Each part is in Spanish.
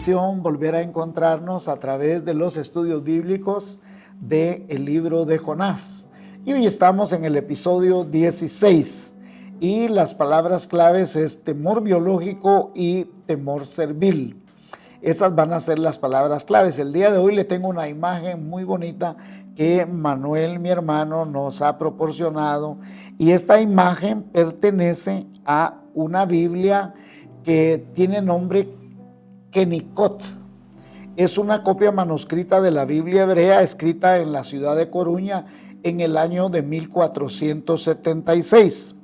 bendición volver a encontrarnos a través de los estudios bíblicos del libro de Jonás. Y hoy estamos en el episodio 16 y las palabras claves es temor biológico y temor servil. Esas van a ser las palabras claves. El día de hoy le tengo una imagen muy bonita que Manuel, mi hermano, nos ha proporcionado, y esta imagen pertenece a una Biblia que tiene nombre Kenicot. Es una copia manuscrita de la Biblia hebrea escrita en la ciudad de Coruña en el año de 1476.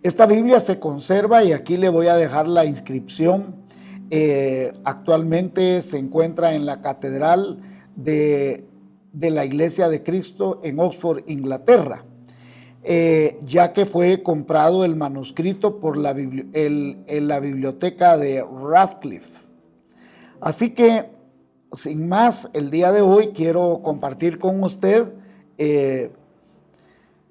Esta Biblia se conserva y aquí le voy a dejar la inscripción. Actualmente se encuentra en la Catedral de la Iglesia de Cristo en Oxford, Inglaterra. Ya que fue comprado el manuscrito por la biblioteca de Radcliffe. Así que, sin más, el día de hoy quiero compartir con usted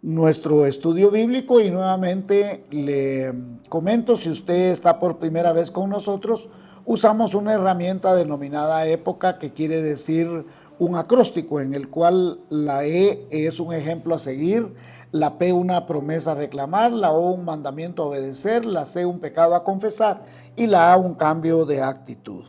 nuestro estudio bíblico, y nuevamente le comento, si usted está por primera vez con nosotros, usamos una herramienta denominada época, que quiere decir un acróstico en el cual la E es un ejemplo a seguir, la P una promesa a reclamar, la O un mandamiento a obedecer, la C un pecado a confesar y la A un cambio de actitud.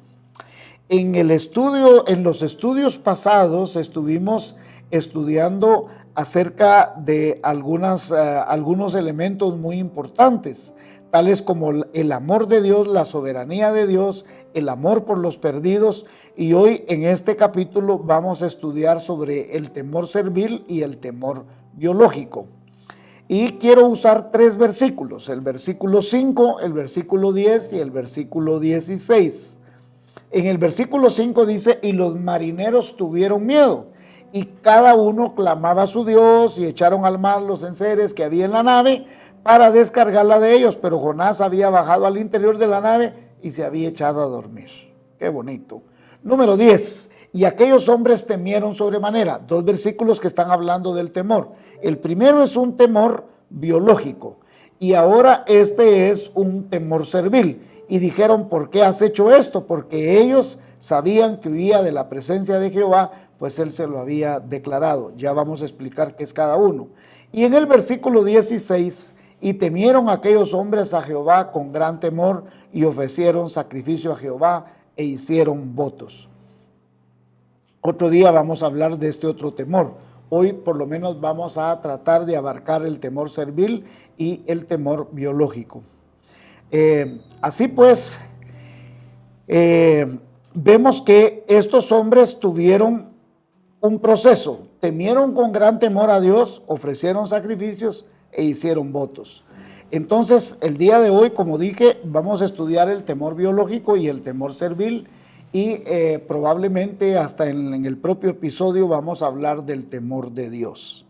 En los estudios pasados estuvimos estudiando acerca de algunos elementos muy importantes, tales como el amor de Dios, la soberanía de Dios, el amor por los perdidos, y hoy en este capítulo vamos a estudiar sobre el temor servil y el temor biológico. Y quiero usar 3 versículos, el versículo 5, el versículo 10 y el versículo 16. En el versículo 5 dice: y los marineros tuvieron miedo, y cada uno clamaba a su Dios, y echaron al mar los enseres que había en la nave para descargarla de ellos, pero Jonás había bajado al interior de la nave y se había echado a dormir. Qué bonito. Número 10, y aquellos hombres temieron sobremanera. 2 versículos que están hablando del temor. El primero es un temor biológico, y ahora este es un temor servil. Y dijeron: ¿por qué has hecho esto? Porque ellos sabían que huía de la presencia de Jehová, pues él se lo había declarado. Ya vamos a explicar qué es cada uno. Y en el versículo 16, y temieron aquellos hombres a Jehová con gran temor, y ofrecieron sacrificio a Jehová e hicieron votos. Otro día vamos a hablar de este otro temor. Hoy por lo menos vamos a tratar de abarcar el temor servil y el temor biológico. Así pues, vemos que estos hombres tuvieron un proceso. Temieron con gran temor a Dios, ofrecieron sacrificios e hicieron votos. Entonces, el día de hoy, como dije, vamos a estudiar el temor biológico y el temor servil, y probablemente hasta en el propio episodio vamos a hablar del temor de Dios.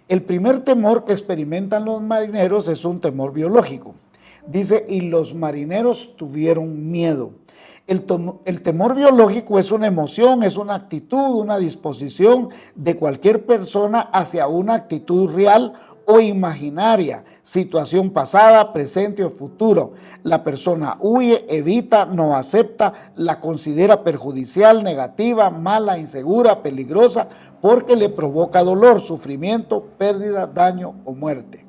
El primer temor que experimentan los marineros es un temor biológico. Dice: y los marineros tuvieron miedo. El temor biológico es una emoción, es una actitud, una disposición de cualquier persona hacia una actitud real o imaginaria, situación pasada, presente o futuro. La persona huye, evita, no acepta, la considera perjudicial, negativa, mala, insegura, peligrosa, porque le provoca dolor, sufrimiento, pérdida, daño o muerte.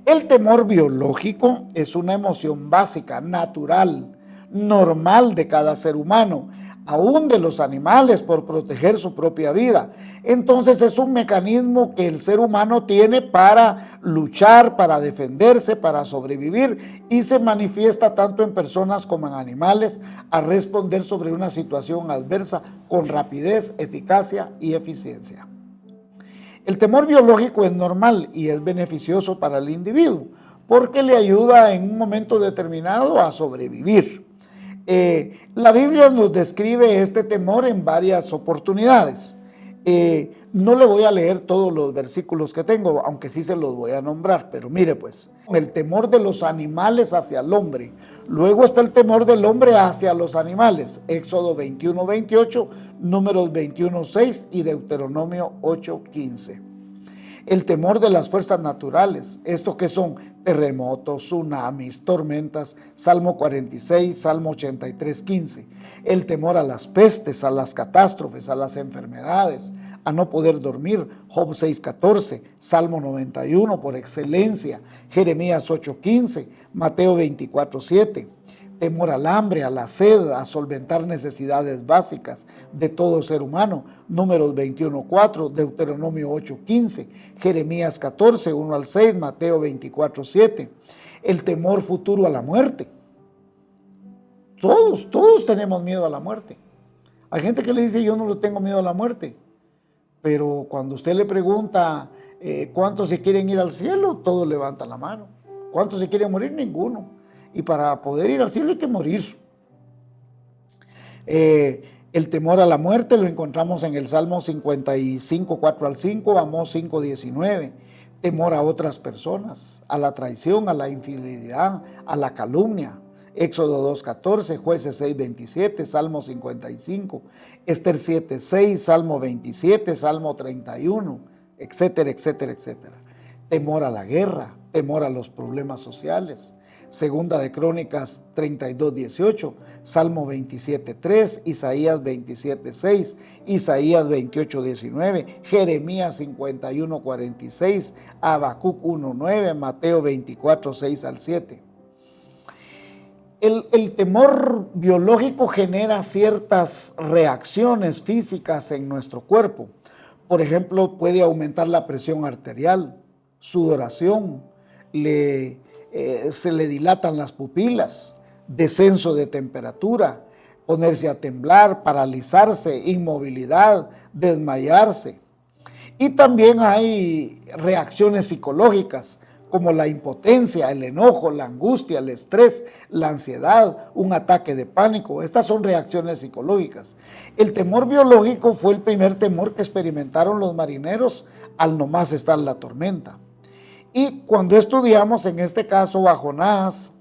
El temor biológico es una emoción básica, natural, normal de cada ser humano, aún de los animales, por proteger su propia vida. Entonces es un mecanismo que el ser humano tiene para luchar, para defenderse, para sobrevivir, y se manifiesta tanto en personas como en animales a responder sobre una situación adversa con rapidez, eficacia y eficiencia. El temor biológico es normal y es beneficioso para el individuo porque le ayuda en un momento determinado a sobrevivir. La Biblia nos describe este temor en varias oportunidades. No le voy a leer todos los versículos que tengo, aunque sí se los voy a nombrar, pero mire pues, el temor de los animales hacia el hombre. Luego está el temor del hombre hacia los animales, Éxodo 21:28, Números 21:6 y Deuteronomio 8:15. El temor de las fuerzas naturales, esto que son terremotos, tsunamis, tormentas, Salmo 46, Salmo 83, 15. El temor a las pestes, a las catástrofes, a las enfermedades, a no poder dormir, Job 6, 14, Salmo 91 por excelencia, Jeremías 8, 15, Mateo 24, 7. Temor al hambre, a la sed, a solventar necesidades básicas de todo ser humano, Números 21, 4, Deuteronomio 8, 15, Jeremías 14, 1 al 6, Mateo 24, 7. El temor futuro a la muerte. Todos tenemos miedo a la muerte. Hay gente que le dice, yo no le tengo miedo a la muerte, pero cuando usted le pregunta cuántos se quieren ir al cielo, todos levantan la mano. ¿Cuántos se quieren morir? Ninguno. Y para poder ir al cielo hay que morir. El temor a la muerte lo encontramos en el Salmo 55, 4 al 5, Amós 5, 19. Temor a otras personas, a la traición, a la infidelidad, a la calumnia. Éxodo 2, 14, Jueces 6, 27, Salmo 55, Ester 7, 6, Salmo 27, Salmo 31, etcétera, etcétera, etcétera. Temor a la guerra, temor a los problemas sociales. Segunda de Crónicas 32, 18, Salmo 27, 3, Isaías 27, 6, Isaías 28, 19, Jeremías 51, 46, Habacuc 1, 9, Mateo 24, 6 al 7. El temor biológico genera ciertas reacciones físicas en nuestro cuerpo. Por ejemplo, puede aumentar la presión arterial, sudoración, se le dilatan las pupilas, descenso de temperatura, ponerse a temblar, paralizarse, inmovilidad, desmayarse. Y también hay reacciones psicológicas como la impotencia, el enojo, la angustia, el estrés, la ansiedad, un ataque de pánico. Estas son reacciones psicológicas. El temor biológico fue el primer temor que experimentaron los marineros al nomás estar en la tormenta. Y cuando estudiamos en este caso a Jonás,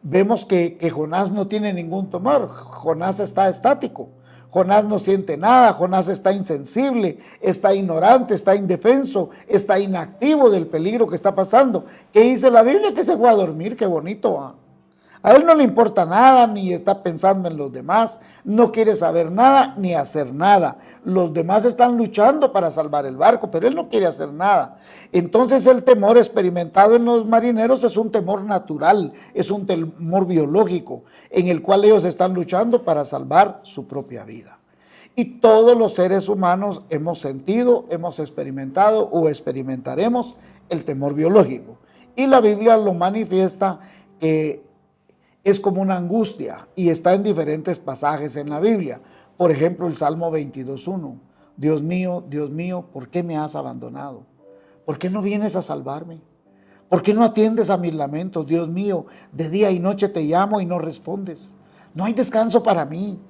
vemos que Jonás no tiene ningún temor. Jonás está estático. Jonás no siente nada, Jonás está insensible, está ignorante, está indefenso, está inactivo del peligro que está pasando. ¿Qué dice la Biblia? Que se fue a dormir, qué bonito. A él no le importa nada, ni está pensando en los demás, no quiere saber nada, ni hacer nada. Los demás están luchando para salvar el barco, pero él no quiere hacer nada. Entonces el temor experimentado en los marineros es un temor natural, es un temor biológico, en el cual ellos están luchando para salvar su propia vida. Y todos los seres humanos hemos sentido, hemos experimentado o experimentaremos el temor biológico. Y la Biblia lo manifiesta que es como una angustia y está en diferentes pasajes en la Biblia. Por ejemplo, el Salmo 22:1. Dios mío, ¿por qué me has abandonado? ¿Por qué no vienes a salvarme? ¿Por qué no atiendes a mis lamentos? Dios mío, de día y noche te llamo y no respondes. No hay descanso para mí.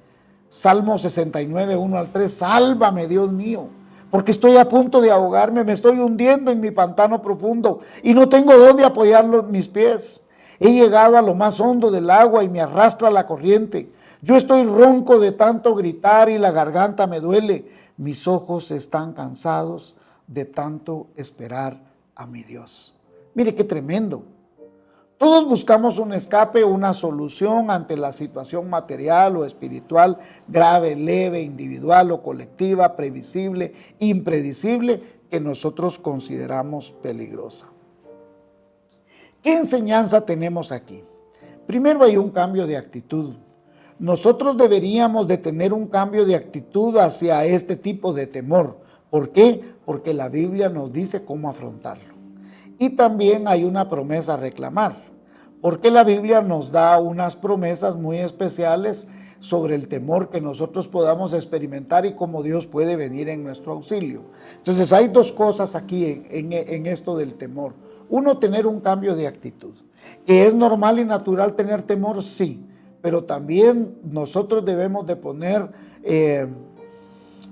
Salmo 69, 1 al 3. Sálvame, Dios mío, porque estoy a punto de ahogarme, me estoy hundiendo en mi pantano profundo y no tengo dónde apoyar mis pies. He llegado a lo más hondo del agua y me arrastra la corriente. Yo estoy ronco de tanto gritar y la garganta me duele. Mis ojos están cansados de tanto esperar a mi Dios. Mire qué tremendo. Todos buscamos un escape, una solución ante la situación material o espiritual grave, leve, individual o colectiva, previsible, impredecible, que nosotros consideramos peligrosa. ¿Qué enseñanza tenemos aquí? Primero hay un cambio de actitud. Nosotros deberíamos de tener un cambio de actitud hacia este tipo de temor. ¿Por qué? Porque la Biblia nos dice cómo afrontarlo. Y también hay una promesa a reclamar, porque la Biblia nos da unas promesas muy especiales sobre el temor que nosotros podamos experimentar y cómo Dios puede venir en nuestro auxilio. Entonces hay dos cosas aquí en esto del temor. Uno, tener un cambio de actitud. ¿Que es normal y natural tener temor? Sí, pero también nosotros debemos de poner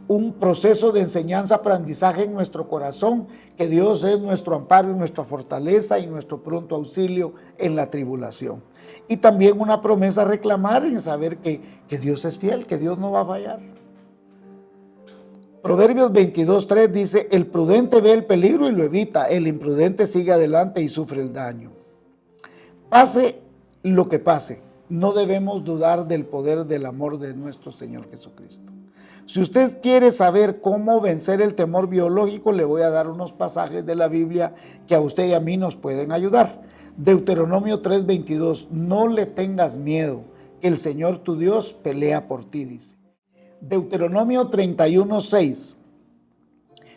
un proceso de enseñanza-aprendizaje en nuestro corazón, que Dios es nuestro amparo y nuestra fortaleza y nuestro pronto auxilio en la tribulación. Y también una promesa a reclamar en saber que Dios es fiel, que Dios no va a fallar. Proverbios 22:3 dice, el prudente ve el peligro y lo evita, el imprudente sigue adelante y sufre el daño. Pase lo que pase, no debemos dudar del poder del amor de nuestro Señor Jesucristo. Si usted quiere saber cómo vencer el temor biológico, le voy a dar unos pasajes de la Biblia que a usted y a mí nos pueden ayudar. Deuteronomio 3:22, no le tengas miedo, que el Señor tu Dios pelea por ti, dice. Deuteronomio 31:6,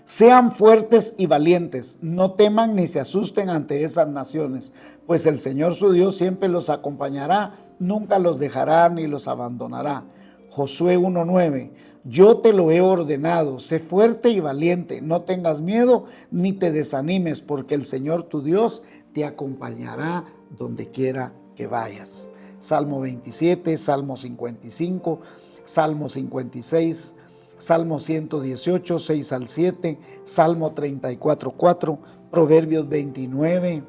sean fuertes y valientes, no teman ni se asusten ante esas naciones, pues el Señor su Dios siempre los acompañará, nunca los dejará ni los abandonará. Josué 1:9, yo te lo he ordenado, sé fuerte y valiente, no tengas miedo ni te desanimes, porque el Señor tu Dios te acompañará donde quiera que vayas. Salmo 27, Salmo 55, Salmo 56, Salmo 118, 6 al 7, Salmo 34:4, Proverbios 29,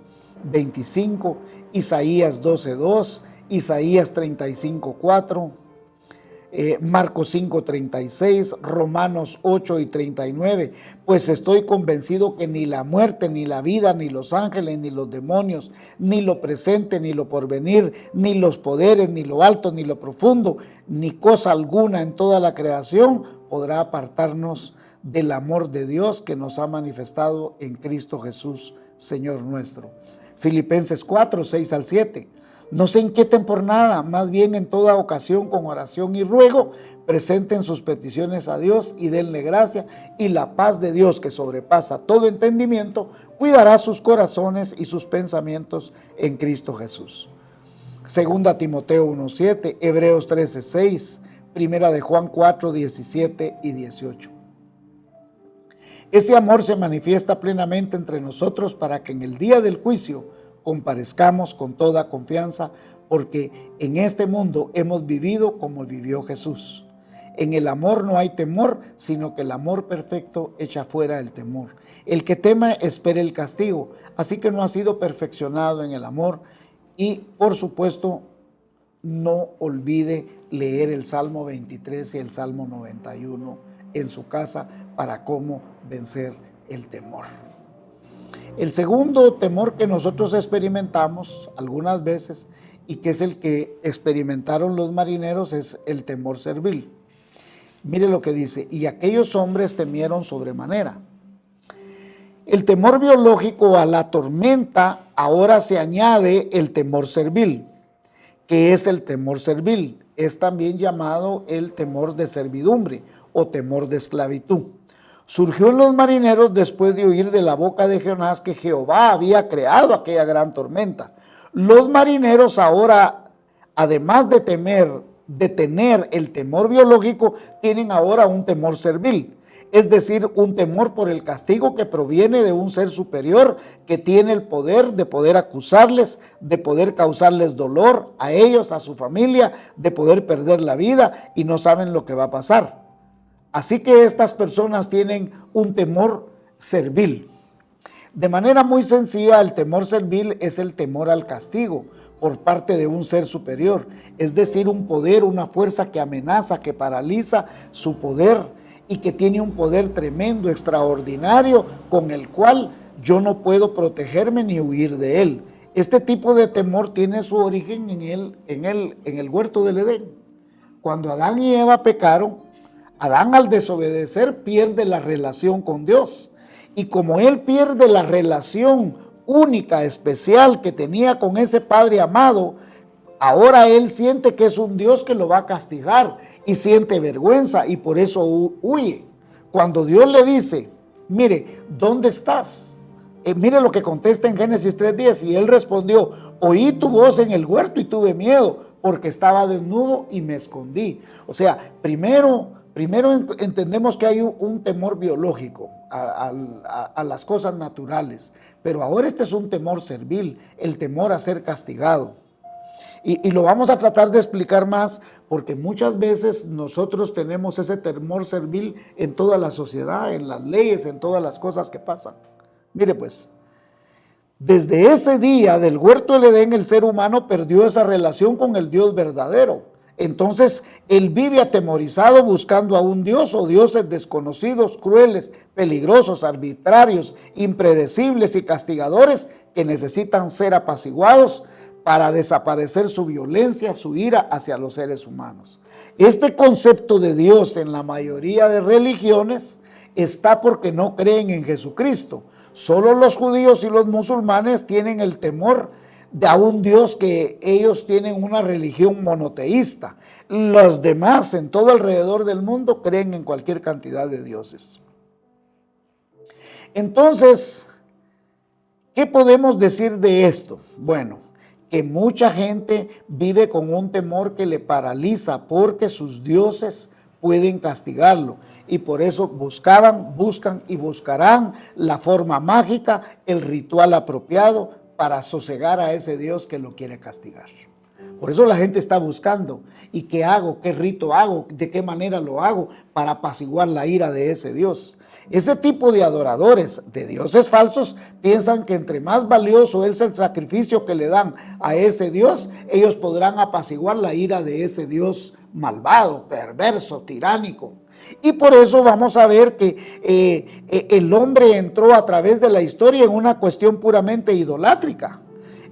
25, Isaías 12:2, Isaías 35:4, Marcos 5:36, Romanos 8:39, pues estoy convencido que ni la muerte, ni la vida, ni los ángeles, ni los demonios, ni lo presente, ni lo porvenir, ni los poderes, ni lo alto, ni lo profundo, ni cosa alguna en toda la creación podrá apartarnos del amor de Dios que nos ha manifestado en Cristo Jesús, Señor nuestro. Filipenses 4, 6 al 7. No se inquieten por nada, más bien en toda ocasión con oración y ruego, presenten sus peticiones a Dios y denle gracia, y la paz de Dios que sobrepasa todo entendimiento, cuidará sus corazones y sus pensamientos en Cristo Jesús. Segunda Timoteo 1:7, Hebreos 13:6, Primera de Juan 4:17 y 18. Ese amor se manifiesta plenamente entre nosotros para que en el día del juicio comparezcamos con toda confianza, porque en este mundo hemos vivido como vivió Jesús. En el amor no hay temor, sino que el amor perfecto echa fuera el temor. El que tema espera el castigo, así que no ha sido perfeccionado en el amor. Y por supuesto, no olvide leer el Salmo 23 y el Salmo 91 en su casa para cómo vencer el temor. El segundo temor que nosotros experimentamos algunas veces y que es el que experimentaron los marineros es el temor servil. Mire lo que dice, y aquellos hombres temieron sobremanera. El temor biológico a la tormenta, ahora se añade el temor servil. ¿Qué es el temor servil? Es también llamado el temor de servidumbre o temor de esclavitud. Surgió en los marineros después de oír de la boca de Jonás que Jehová había creado aquella gran tormenta. Los marineros ahora, además de tener el temor biológico, tienen ahora un temor servil, es decir, un temor por el castigo que proviene de un ser superior que tiene el poder de poder acusarles, de poder causarles dolor a ellos, a su familia, de poder perder la vida y no saben lo que va a pasar. Así que estas personas tienen un temor servil. De manera muy sencilla, el temor servil es el temor al castigo por parte de un ser superior, es decir, un poder, una fuerza que amenaza, que paraliza su poder y que tiene un poder tremendo, extraordinario, con el cual yo no puedo protegerme ni huir de él. Este tipo de temor tiene su origen en el huerto del Edén. Cuando Adán y Eva pecaron, Adán, al desobedecer, pierde la relación con Dios. Y como él pierde la relación única, especial que tenía con ese Padre amado, ahora él siente que es un Dios que lo va a castigar y siente vergüenza y por eso huye. Cuando Dios le dice, mire, ¿dónde estás? Mire lo que contesta en Génesis 3:10, y él respondió, oí tu voz en el huerto y tuve miedo porque estaba desnudo y me escondí. O sea, primero entendemos que hay un temor biológico a las cosas naturales, pero ahora este es un temor servil, el temor a ser castigado. Y lo vamos a tratar de explicar más porque muchas veces nosotros tenemos ese temor servil en toda la sociedad, en las leyes, en todas las cosas que pasan. Mire pues, desde ese día del huerto del Edén, el ser humano perdió esa relación con el Dios verdadero. Entonces, él vive atemorizado buscando a un Dios o dioses desconocidos, crueles, peligrosos, arbitrarios, impredecibles y castigadores que necesitan ser apaciguados para desaparecer su violencia, su ira hacia los seres humanos. Este concepto de Dios en la mayoría de religiones está porque no creen en Jesucristo. Solo los judíos y los musulmanes tienen el temor de a un Dios que ellos tienen una religión monoteísta. Los demás en todo alrededor del mundo creen en cualquier cantidad de dioses. Entonces, ¿qué podemos decir de esto? Bueno, que mucha gente vive con un temor que le paraliza porque sus dioses pueden castigarlo y por eso buscan y buscarán la forma mágica, el ritual apropiado para sosegar a ese Dios que lo quiere castigar. Por eso la gente está buscando, ¿y qué hago? ¿Qué rito hago? ¿De qué manera lo hago para apaciguar la ira de ese Dios? Ese tipo de adoradores de dioses falsos piensan que entre más valioso es el sacrificio que le dan a ese Dios, ellos podrán apaciguar la ira de ese Dios malvado, perverso, tiránico. Y por eso vamos a ver que el hombre entró a través de la historia en una cuestión puramente idolátrica,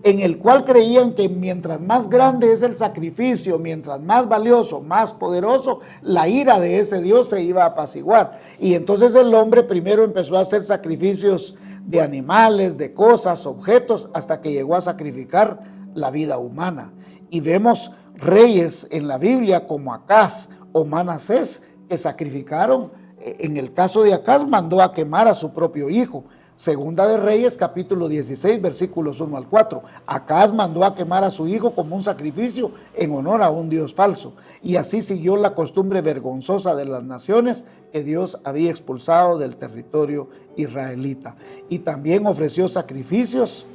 en el cual creían que mientras más grande es el sacrificio, mientras más valioso, más poderoso, la ira de ese Dios se iba a apaciguar. Y entonces el hombre primero empezó a hacer sacrificios de animales, de cosas, objetos, hasta que llegó a sacrificar la vida humana. Y vemos reyes en la Biblia como Acaz o Manasés que sacrificaron. En el caso de Acaz mandó a quemar a su propio hijo. Segunda de Reyes, capítulo 16, versículos 1 al 4. Acaz mandó a quemar a su hijo como un sacrificio en honor a un Dios falso. Y así siguió la costumbre vergonzosa de las naciones que Dios había expulsado del territorio israelita. Y también ofreció sacrificios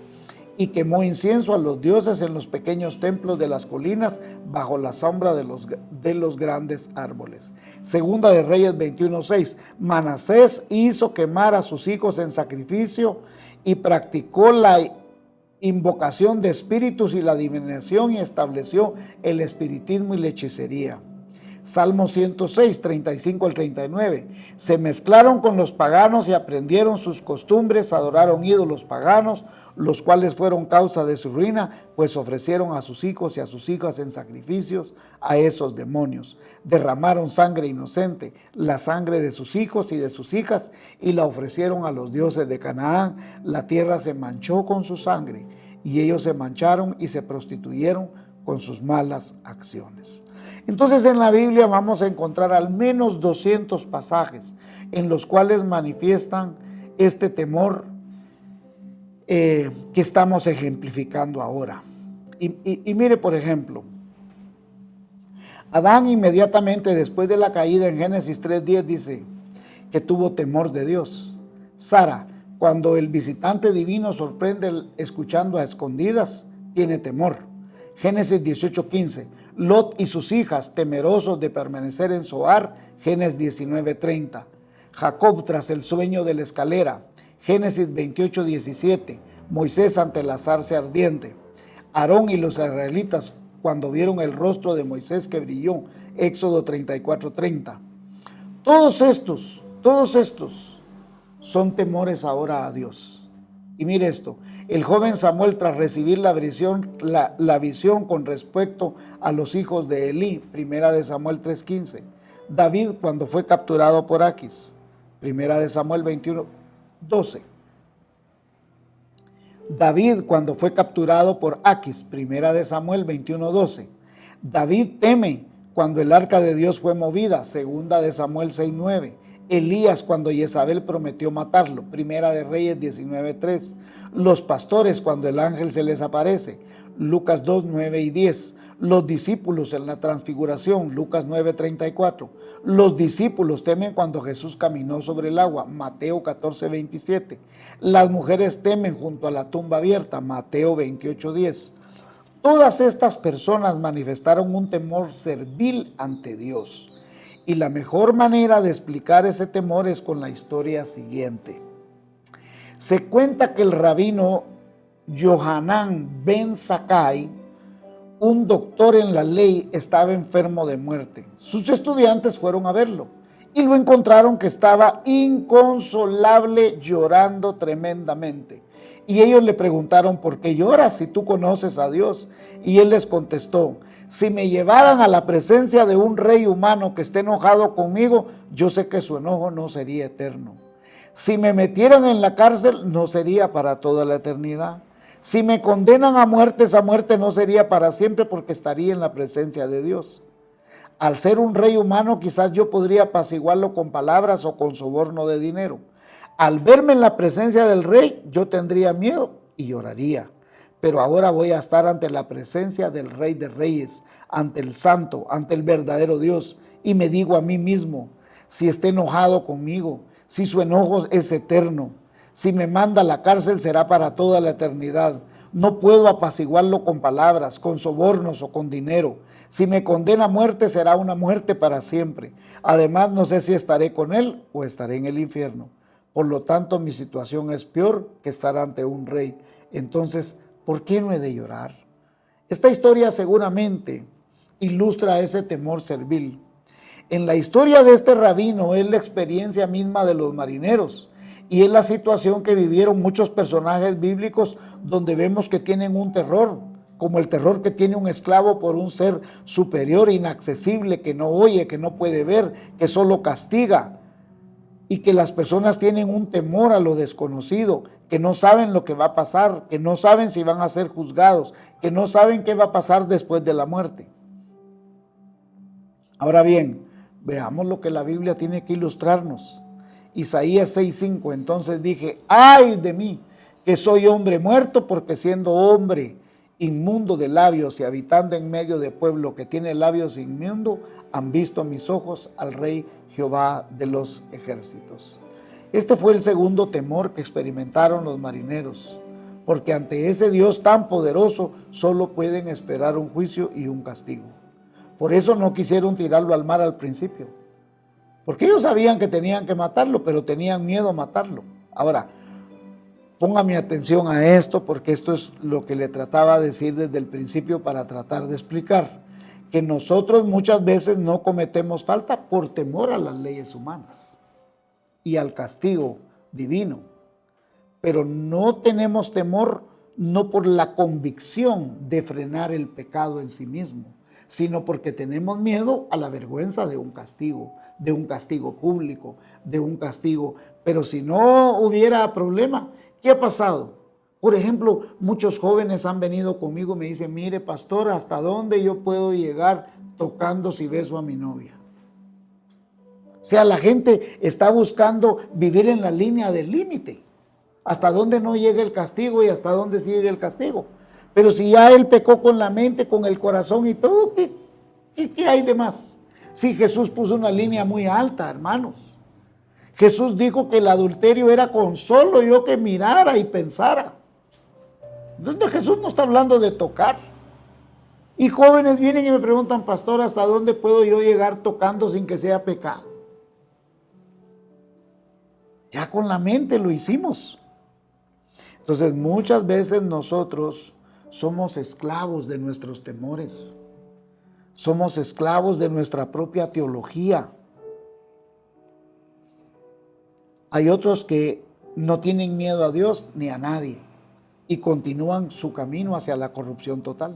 y quemó incienso a los dioses en los pequeños templos de las colinas bajo la sombra de los grandes árboles. Segunda de Reyes 21:6. Manasés hizo quemar a sus hijos en sacrificio y practicó la invocación de espíritus y la adivinación y estableció el espiritismo y la hechicería. Salmo 106, 35 al 39. Se mezclaron con los paganos y aprendieron sus costumbres, adoraron ídolos paganos, los cuales fueron causa de su ruina, pues ofrecieron a sus hijos y a sus hijas en sacrificios a esos demonios. Derramaron sangre inocente, la sangre de sus hijos y de sus hijas, y la ofrecieron a los dioses de Canaán. La tierra se manchó con su sangre, y ellos se mancharon y se prostituyeron con sus malas acciones. Entonces en la Biblia vamos a encontrar al menos 200 pasajes en los cuales manifiestan este temor que estamos ejemplificando ahora. Y mire, por ejemplo, Adán inmediatamente después de la caída en Génesis 3:10 dice que tuvo temor de Dios. Sara, cuando el visitante divino sorprende escuchando a escondidas, tiene temor. Génesis 18:15. Lot y sus hijas, temerosos de permanecer en Zoar, Génesis 19:30. Jacob tras el sueño de la escalera, Génesis 28:17. Moisés ante la zarza ardiente. Aarón y los israelitas cuando vieron el rostro de Moisés que brilló, Éxodo 34:30. Todos estos son temores ahora a Dios. Y mire esto, el joven Samuel tras recibir la visión con respecto a los hijos de Elí, primera de Samuel 3:15. David cuando fue capturado por Aquis, primera de Samuel 21:12. David cuando fue capturado por Aquis, primera de Samuel 21:12. David teme cuando el arca de Dios fue movida, segunda de Samuel 6:9. Elías cuando Jezabel prometió matarlo, primera de Reyes 19:3. Los pastores cuando el ángel se les aparece, Lucas 2:9 y 10. Los discípulos en la transfiguración, Lucas 9:34. Los discípulos temen cuando Jesús caminó sobre el agua, Mateo 14:27. Las mujeres temen junto a la tumba abierta, Mateo 28:10. Todas estas personas manifestaron un temor servil ante Dios. Y la mejor manera de explicar ese temor es con la historia siguiente. Se cuenta que el rabino Yohanan ben Zakkai, un doctor en la ley estaba enfermo de muerte. Sus estudiantes fueron a verlo y lo encontraron que estaba inconsolable, llorando tremendamente. Y ellos le preguntaron: ¿por qué lloras si tú conoces a Dios? Y él les contestó: si me llevaran a la presencia de un rey humano que esté enojado conmigo, yo sé que su enojo no sería eterno. Si me metieran en la cárcel, no sería para toda la eternidad. Si me condenan a muerte, esa muerte no sería para siempre, porque estaría en la presencia de Dios. Al ser un rey humano, quizás yo podría apaciguarlo con palabras o con soborno de dinero. Al verme en la presencia del rey, yo tendría miedo y lloraría. Pero ahora voy a estar ante la presencia del Rey de Reyes, ante el Santo, ante el verdadero Dios. Y me digo a mí mismo: si está enojado conmigo, si su enojo es eterno, si me manda a la cárcel, será para toda la eternidad. No puedo apaciguarlo con palabras, con sobornos o con dinero. Si me condena a muerte, será una muerte para siempre. Además, no sé si estaré con él o estaré en el infierno. Por lo tanto, mi situación es peor que estar ante un rey. Entonces, ¿por qué no he de llorar? Esta historia seguramente ilustra ese temor servil. En la historia de este rabino es la experiencia misma de los marineros y es la situación que vivieron muchos personajes bíblicos, donde vemos que tienen un terror, como el terror que tiene un esclavo por un ser superior, inaccesible, que no oye, que no puede ver, que solo castiga, y que las personas tienen un temor a lo desconocido, que no saben lo que va a pasar, que no saben si van a ser juzgados, que no saben qué va a pasar después de la muerte. Ahora bien, veamos lo que la Biblia tiene que ilustrarnos. Isaías 6:5: entonces dije: ¡ay de mí, que soy hombre muerto, porque siendo hombre inmundo de labios y habitando en medio de pueblo que tiene labios inmundos, han visto mis ojos al Rey Jehová de los ejércitos. Este fue el segundo temor que experimentaron los marineros, porque ante ese Dios tan poderoso solo pueden esperar un juicio y un castigo. Por eso no quisieron tirarlo al mar al principio, porque ellos sabían que tenían que matarlo, pero tenían miedo a matarlo. Ahora, ponga mi atención a esto, porque esto es lo que le trataba de decir desde el principio para tratar de explicar, que nosotros muchas veces no cometemos falta por temor a las leyes humanas y al castigo divino, pero no tenemos temor no por la convicción de frenar el pecado en sí mismo, sino porque tenemos miedo a la vergüenza de un castigo público, de un castigo. Pero si no hubiera problema, ¿qué ha pasado? Por ejemplo, muchos jóvenes han venido conmigo y me dicen: mire, pastor, ¿hasta dónde yo puedo llegar tocando si beso a mi novia? O sea, la gente está buscando vivir en la línea del límite, hasta dónde no llega el castigo y hasta dónde sigue el castigo. Pero si ya él pecó con la mente, con el corazón y todo, ¿qué hay de más? Si Jesús puso una línea muy alta, hermanos. Jesús dijo que el adulterio era con solo yo que mirara y pensara. Entonces Jesús no está hablando de tocar. Y jóvenes vienen y me preguntan: pastor, ¿hasta dónde puedo yo llegar tocando sin que sea pecado? Ya con la mente lo hicimos. Entonces muchas veces nosotros somos esclavos de nuestros temores. Somos esclavos de nuestra propia teología. Hay otros que no tienen miedo a Dios ni a nadie y continúan su camino hacia la corrupción total.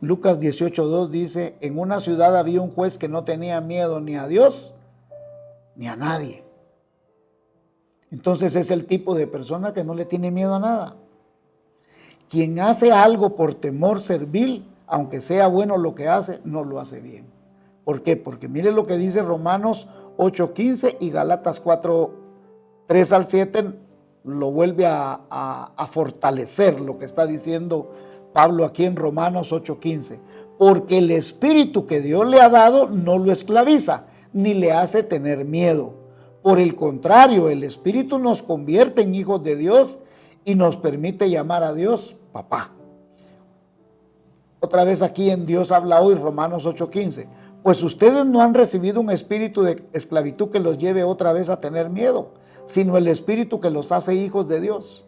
Lucas 18:2 dice: en una ciudad había un juez que no tenía miedo ni a Dios ni a nadie. Entonces es el tipo de persona que no le tiene miedo a nada. Quien hace algo por temor servil, aunque sea bueno lo que hace, no lo hace bien. ¿Por qué? Porque mire lo que dice Romanos 8:15 y Gálatas 4:3-7 lo vuelve a fortalecer lo que está diciendo Pablo aquí en Romanos 8:15. Porque el espíritu que Dios le ha dado no lo esclaviza, ni le hace tener miedo. Por el contrario, el espíritu nos convierte en hijos de Dios y nos permite llamar a Dios papá. Otra vez aquí en Dios habla hoy, Romanos 8:15. Pues ustedes no han recibido un espíritu de esclavitud que los lleve otra vez a tener miedo, sino el espíritu que los hace hijos de Dios.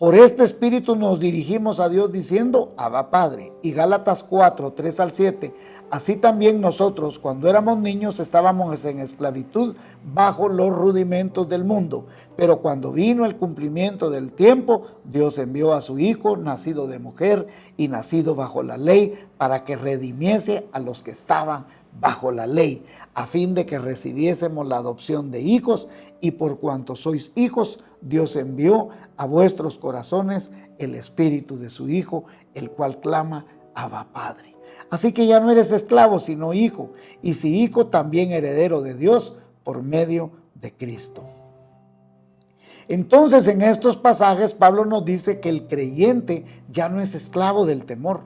Por este espíritu nos dirigimos a Dios diciendo, Abba Padre. Y Gálatas 4, 3 al 7. Así también nosotros, cuando éramos niños, estábamos en esclavitud bajo los rudimentos del mundo. Pero cuando vino el cumplimiento del tiempo, Dios envió a su Hijo, nacido de mujer y nacido bajo la ley, para que redimiese a los que estaban bajo la ley, a fin de que recibiésemos la adopción de hijos, y por cuanto sois hijos, Dios envió a vuestros corazones el espíritu de su Hijo, el cual clama, Abba Padre. Así que ya no eres esclavo, sino hijo, y si hijo, también heredero de Dios por medio de Cristo. Entonces, en estos pasajes, Pablo nos dice que el creyente ya no es esclavo del temor.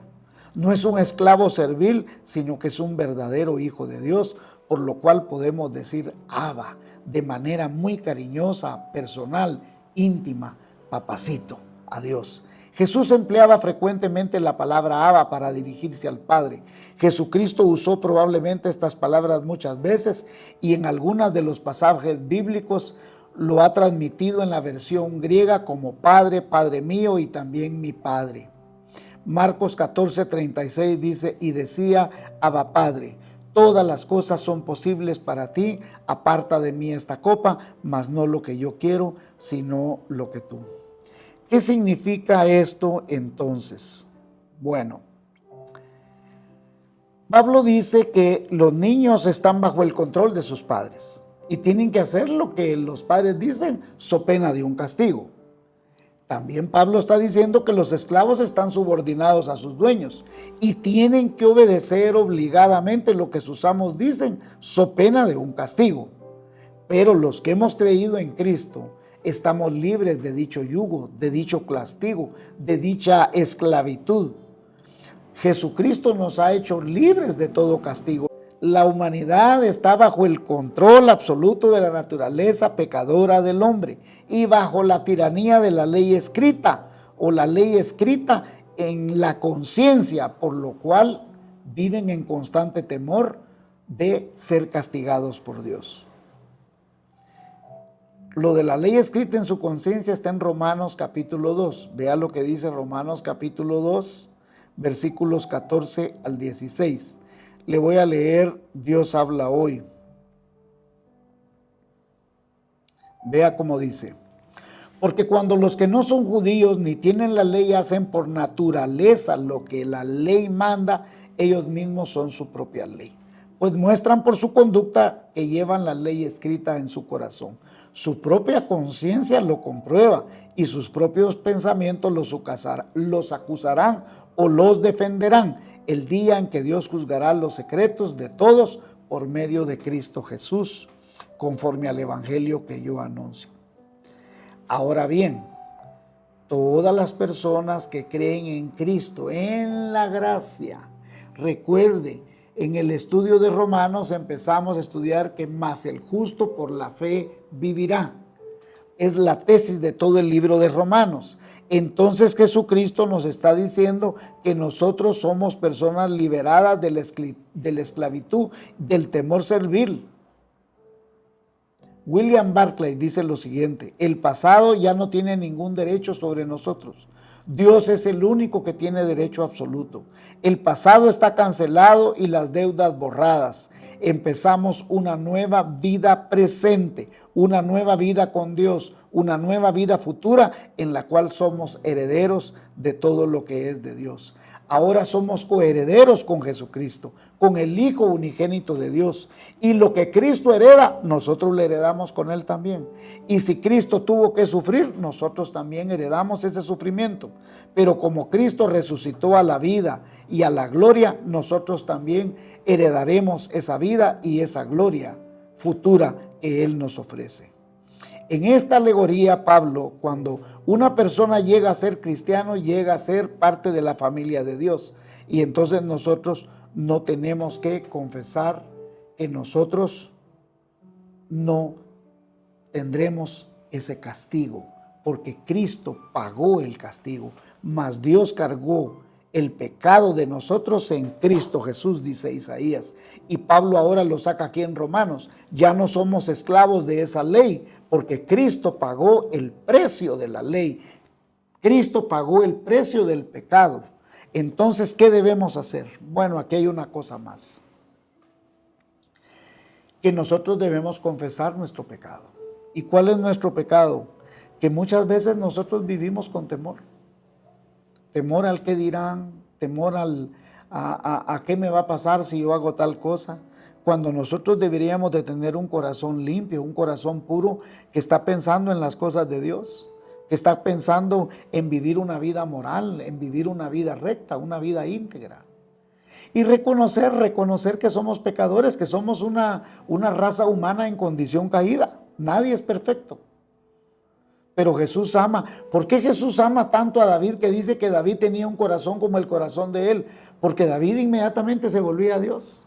No es un esclavo servil, sino que es un verdadero hijo de Dios, por lo cual podemos decir Abba, de manera muy cariñosa, personal, íntima, papacito, a Dios. Jesús empleaba frecuentemente la palabra Abba para dirigirse al Padre. Jesucristo usó probablemente estas palabras muchas veces y en algunos de los pasajes bíblicos lo ha transmitido en la versión griega como Padre, Padre mío y también mi Padre. Marcos 14:36 dice, y decía, Abba Padre, todas las cosas son posibles para ti, aparta de mí esta copa, mas no lo que yo quiero, sino lo que tú. ¿Qué significa esto entonces? Bueno, Pablo dice que los niños están bajo el control de sus padres y tienen que hacer lo que los padres dicen, so pena de un castigo. También Pablo está diciendo que los esclavos están subordinados a sus dueños y tienen que obedecer obligadamente lo que sus amos dicen, so pena de un castigo. Pero los que hemos creído en Cristo estamos libres de dicho yugo, de dicho castigo, de dicha esclavitud. Jesucristo nos ha hecho libres de todo castigo. La humanidad está bajo el control absoluto de la naturaleza pecadora del hombre y bajo la tiranía de la ley escrita o la ley escrita en la conciencia, por lo cual viven en constante temor de ser castigados por Dios. Lo de la ley escrita en su conciencia está en Romanos capítulo 2. Vea lo que dice Romanos capítulo 2, versículos 14 al 16. Le voy a leer, Dios habla hoy. Vea cómo dice. Porque cuando los que no son judíos ni tienen la ley hacen por naturaleza lo que la ley manda, ellos mismos son su propia ley. Pues muestran por su conducta que llevan la ley escrita en su corazón. Su propia conciencia lo comprueba y sus propios pensamientos los acusarán o los defenderán el día en que Dios juzgará los secretos de todos por medio de Cristo Jesús, conforme al evangelio que yo anuncio. Ahora bien, todas las personas que creen en Cristo, en la gracia, recuerde, en el estudio de Romanos empezamos a estudiar que más el justo por la fe vivirá. Es la tesis de todo el libro de Romanos. Entonces Jesucristo nos está diciendo que nosotros somos personas liberadas de la esclavitud, del temor servil. William Barclay dice lo siguiente: el pasado ya no tiene ningún derecho sobre nosotros. Dios es el único que tiene derecho absoluto. El pasado está cancelado y las deudas borradas. Empezamos una nueva vida presente, una nueva vida con Dios, una nueva vida futura en la cual somos herederos de todo lo que es de Dios. Ahora somos coherederos con Jesucristo, con el Hijo unigénito de Dios. Y lo que Cristo hereda, nosotros le heredamos con Él también. Y si Cristo tuvo que sufrir, nosotros también heredamos ese sufrimiento. Pero como Cristo resucitó a la vida y a la gloria, nosotros también heredaremos esa vida y esa gloria futura que Él nos ofrece. En esta alegoría, Pablo, cuando una persona llega a ser cristiano, llega a ser parte de la familia de Dios. Y entonces nosotros no tenemos que confesar que nosotros no tendremos ese castigo, porque Cristo pagó el castigo, mas Dios cargó el pecado de nosotros en Cristo Jesús, dice Isaías. Y Pablo ahora lo saca aquí en Romanos. Ya no somos esclavos de esa ley, porque Cristo pagó el precio de la ley. Cristo pagó el precio del pecado. Entonces, ¿qué debemos hacer? Bueno, aquí hay una cosa más. Que nosotros debemos confesar nuestro pecado. ¿Y cuál es nuestro pecado? Que muchas veces nosotros vivimos con temor. Temor al qué dirán, temor a qué me va a pasar si yo hago tal cosa. Cuando nosotros deberíamos de tener un corazón limpio, un corazón puro, que está pensando en las cosas de Dios, que está pensando en vivir una vida moral, en vivir una vida recta, una vida íntegra. Y reconocer que somos pecadores, que somos una raza humana en condición caída. Nadie es perfecto. Pero Jesús ama. ¿Por qué Jesús ama tanto a David, que dice que David tenía un corazón como el corazón de él? Porque David inmediatamente se volvía a Dios.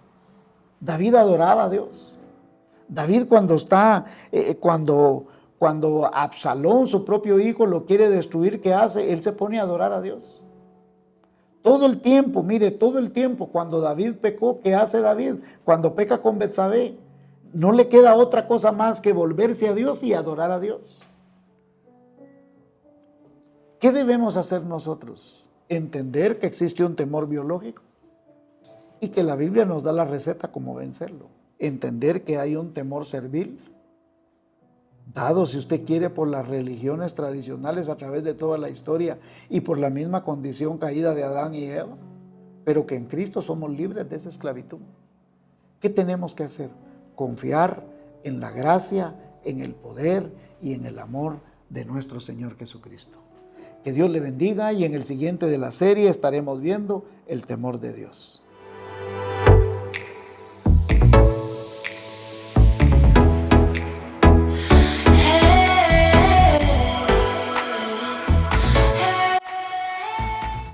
David adoraba a Dios. David cuando Absalón, su propio hijo, lo quiere destruir, ¿qué hace? Él se pone a adorar a Dios. Todo el tiempo, mire, todo el tiempo, cuando David pecó, ¿qué hace David? Cuando peca con Betsabé, no le queda otra cosa más que volverse a Dios y adorar a Dios. ¿Qué debemos hacer nosotros? Entender que existe un temor biológico y que la Biblia nos da la receta como vencerlo. Entender que hay un temor servil, dado, si usted quiere, por las religiones tradicionales a través de toda la historia y por la misma condición caída de Adán y Eva, pero que en Cristo somos libres de esa esclavitud. ¿Qué tenemos que hacer? Confiar en la gracia, en el poder y en el amor de nuestro Señor Jesucristo. Que Dios le bendiga, y en el siguiente de la serie estaremos viendo el temor de Dios.